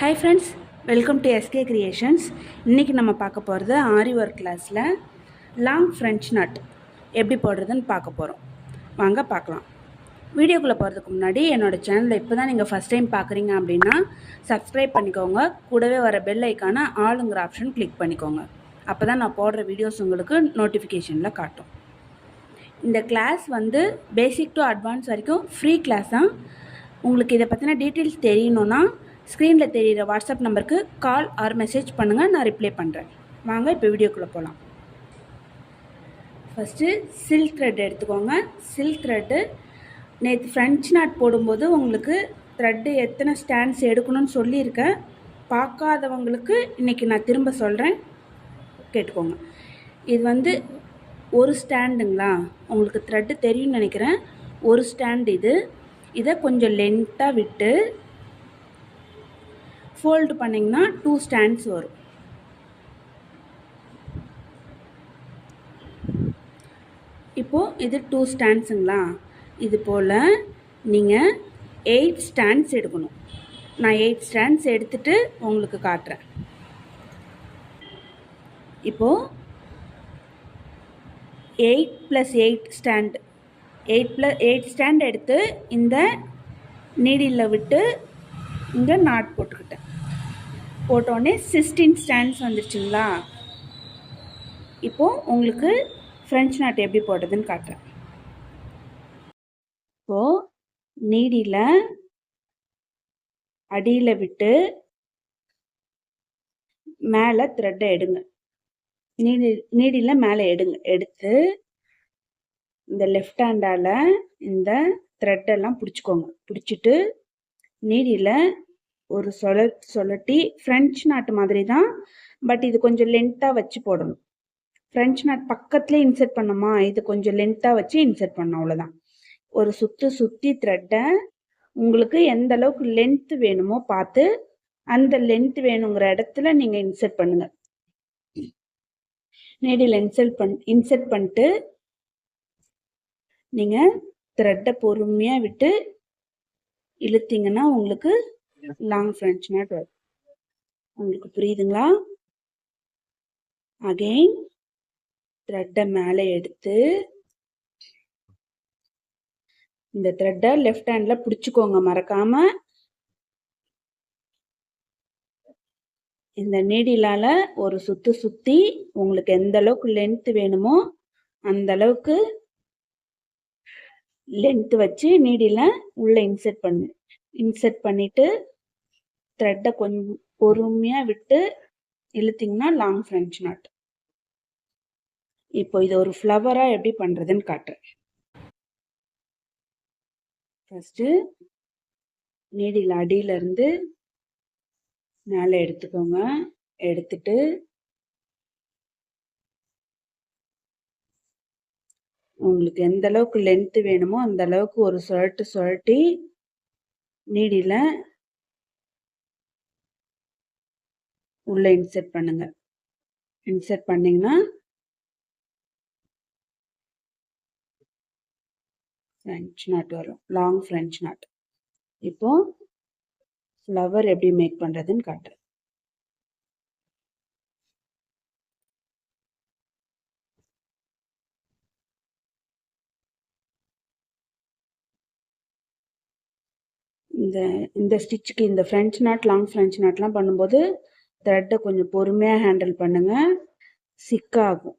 Hi friends, welcome to SK Creations. இன்னைக்கு நம்ம பார்க்க போகிறது ஆரி ஒர்க் கிளாஸில் லாங் ஃப்ரெஞ்ச் நட் எப்படி போடுறதுன்னு பார்க்க போகிறோம். வாங்க பார்க்கலாம். வீடியோக்குள்ளே போகிறதுக்கு முன்னாடி என்னோடய சேனலை இப்போ தான் நீங்கள் ஃபஸ்ட் டைம் பார்க்குறீங்க அப்படின்னா சப்ஸ்கிரைப் பண்ணிக்கோங்க. கூடவே வர பெல் ஐக்கான ஆளுங்கிற ஆப்ஷன் கிளிக் பண்ணிக்கோங்க. அப்போ தான் நான் போடுற வீடியோஸ் உங்களுக்கு நோட்டிஃபிகேஷனில் காட்டும். இந்த கிளாஸ் வந்து பேசிக் டு அட்வான்ஸ் வரைக்கும் ஃப்ரீ கிளாஸ் தான். உங்களுக்கு இதை பற்றின டீட்டெயில்ஸ் தெரியணுன்னா ஸ்க்ரீனில் தெரிகிற வாட்ஸ்அப் நம்பருக்கு கால் ஆர் மெசேஜ் பண்ணுங்கள், நான் ரிப்ளை பண்ணுறேன். வாங்க இப்போ வீடியோக்குள்ளே போகலாம். ஃபஸ்ட்டு சில்க் த்ரெட் எடுத்துக்கோங்க. சில்க் த்ரெட்டு நேற்று ஃப்ரெஞ்ச் நாட் போடும்போது உங்களுக்கு த்ரெட்டு எத்தனை ஸ்டாண்ட்ஸ் எடுக்கணும்னு சொல்லியிருக்கேன். பார்க்காதவங்களுக்கு இன்றைக்கி நான் திரும்ப சொல்கிறேன், கேட்டுக்கோங்க. இது வந்து ஒரு ஸ்டாண்டுங்களா, உங்களுக்கு த்ரெட்டு தெரியும்னு நினைக்கிறேன். ஒரு ஸ்டாண்ட் இதை கொஞ்சம் லென்த்தாக விட்டு ஃபோல்டு பண்ணிங்கன்னா 2 ஸ்டாண்ட்ஸ் வரும். இப்போது இது 2 ஸ்டாண்ட்ஸுங்களா, இது போல் நீங்கள் 8 ஸ்டாண்ட்ஸ் எடுக்கணும். நான் 8 ஸ்டாண்ட்ஸ் எடுத்துகிட்டு உங்களுக்கு காட்டுறேன். இப்போது 8 + 8 ஸ்டாண்ட் 8 ஸ்டாண்ட் எடுத்து இந்த நீடியில் விட்டு இங்கே நாட் போட்டுக்கிட்டேன். போட்டோடனே 16 ஸ்டாண்ட்ஸ் வந்துருச்சுங்களா. இப்போது உங்களுக்கு ஃப்ரெஞ்ச் நாட் எப்படி போடுறதுன்னு காட்டுறேன். இப்போது நீடியில் அடியில் விட்டு மேலே த்ரெட்டை எடுங்க. நீடியில் மேலே எடுத்து இந்த லெஃப்ட் ஹேண்டால் இந்த த்ரெட்டெல்லாம் பிடிச்சிக்கோங்க. பிடிச்சிட்டு நீடியில் ஒரு சுழட்டி ஃப்ரெஞ்ச் நாட்டு மாதிரி தான், பட் இது கொஞ்சம் லென்த்தாக வச்சு போடணும். ஃப்ரெஞ்ச் நாட் பக்கத்துலேயே இன்சர்ட் பண்ணோமா, இது கொஞ்சம் லென்த்தாக வச்சு இன்சர்ட் பண்ணோம், அவ்வளோதான். ஒரு சுற்றி த்ரெட்டை உங்களுக்கு எந்த அளவுக்கு லென்த்து வேணுமோ பார்த்து அந்த லென்த் வேணுங்கிற இடத்துல நீங்கள் இன்சர்ட் பண்ணுங்கள். நீடியில் இன்சர்ட் பண்ணிட்டு நீங்கள் த்ரெட்டை பொறுமையாக விட்டு இழுத்தீங்கன்னா உங்களுக்கு லாங் ஃப்ரெஞ்ச் நாட் வரும். உங்களுக்கு புரியுதுங்களா? அகைன் த்ரெட்டை மேலே எடுத்து இந்த த்ரெட்டை லெஃப்ட் ஹேண்டில் பிடிச்சிக்கோங்க மறக்காம. இந்த நீடிலால் ஒரு சுற்றி உங்களுக்கு எந்த அளவுக்கு லென்த் வேணுமோ அந்த அளவுக்கு லென்த் வச்சு நீடியில் உள்ளே இன்சர்ட் பண்ணிட்டு த்ரெட்டை கொஞ்சம் பொறுமையாக விட்டு இழுத்தீங்கன்னா லாங் ஃப்ரெஞ்ச் நாட். இப்போ இது ஒரு ஃப்ளவராக எப்படி பண்ணுறதுன்னு காட்டுறேன். ஃபஸ்ட்டு நீடியில் அடியிலேருந்து மேலே எடுத்துக்கோங்க. எடுத்துட்டு உங்களுக்கு எந்த அளவுக்கு லென்த்து வேணுமோ அந்த அளவுக்கு ஒரு சுழட்டி நீடியில் உள்ளே இன்சர்ட் பண்ணுங்க. இன்சர்ட் பண்ணிங்கன்னா ஃப்ரெஞ்ச் நாட் வரும், லாங் ஃப்ரெஞ்ச் நாட். இப்போ ஃப்ளவர் எப்படி மேக் பண்ணுறதுன்னு காட்டுறேன். இந்த ஸ்டிச்சுக்கு இந்த ஃப்ரெஞ்ச் நாட் லாங் ஃப்ரெஞ்ச் நாட்லாம் பண்ணும்போது த்ரெட்டை கொஞ்சம் பொறுமையாக ஹேண்டில் பண்ணுங்க, சிக்காகும்.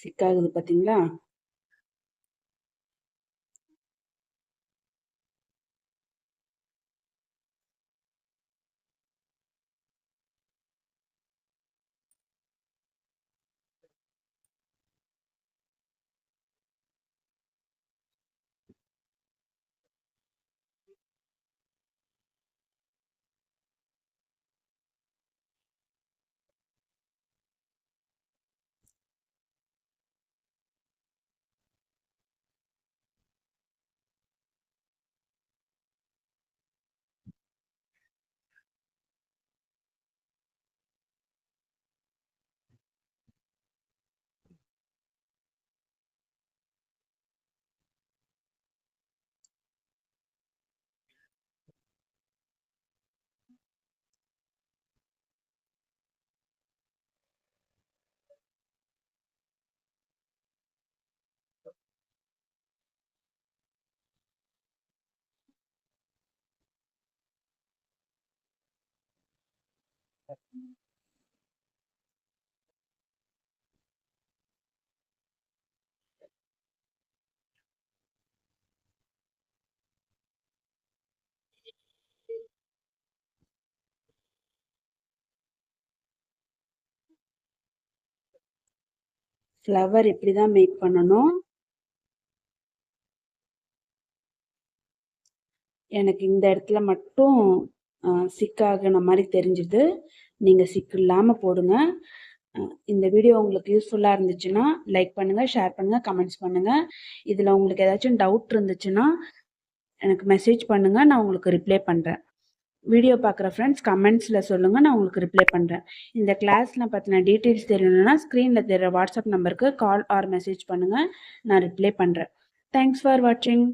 சிக்காகுது பார்த்தீங்களா? ஃப்ளவர் இப்படி தான் மேக் பண்ணணும். எனக்கு இந்த இடத்துல மட்டும் சிக்காகின மாதிரி தெரிஞ்சுது. நீங்கள் சிக்கு இல்லாமல் போடுங்க. இந்த வீடியோ உங்களுக்கு யூஸ்ஃபுல்லாக இருந்துச்சுன்னா லைக் பண்ணுங்கள், ஷேர் பண்ணுங்கள், கமெண்ட்ஸ் பண்ணுங்கள். இதில் உங்களுக்கு ஏதாச்சும் டவுட் இருந்துச்சுன்னா எனக்கு மெசேஜ் பண்ணுங்கள், நான் உங்களுக்கு ரிப்ளை பண்ணுறேன். வீடியோ பார்க்குற ஃப்ரெண்ட்ஸ் கமெண்ட்ஸில் சொல்லுங்கள், நான் உங்களுக்கு ரிப்ளை பண்ணுறேன். இந்த கிளாஸில் பற்றின டீட்டெயில்ஸ் தெரியணுன்னா ஸ்க்ரீனில் தெரிகிற வாட்ஸ்அப் நம்பருக்கு கால் ஆர் மெசேஜ் பண்ணுங்கள், நான் ரிப்ளை பண்ணுறேன். தேங்க்ஸ் ஃபார் வாட்சிங்.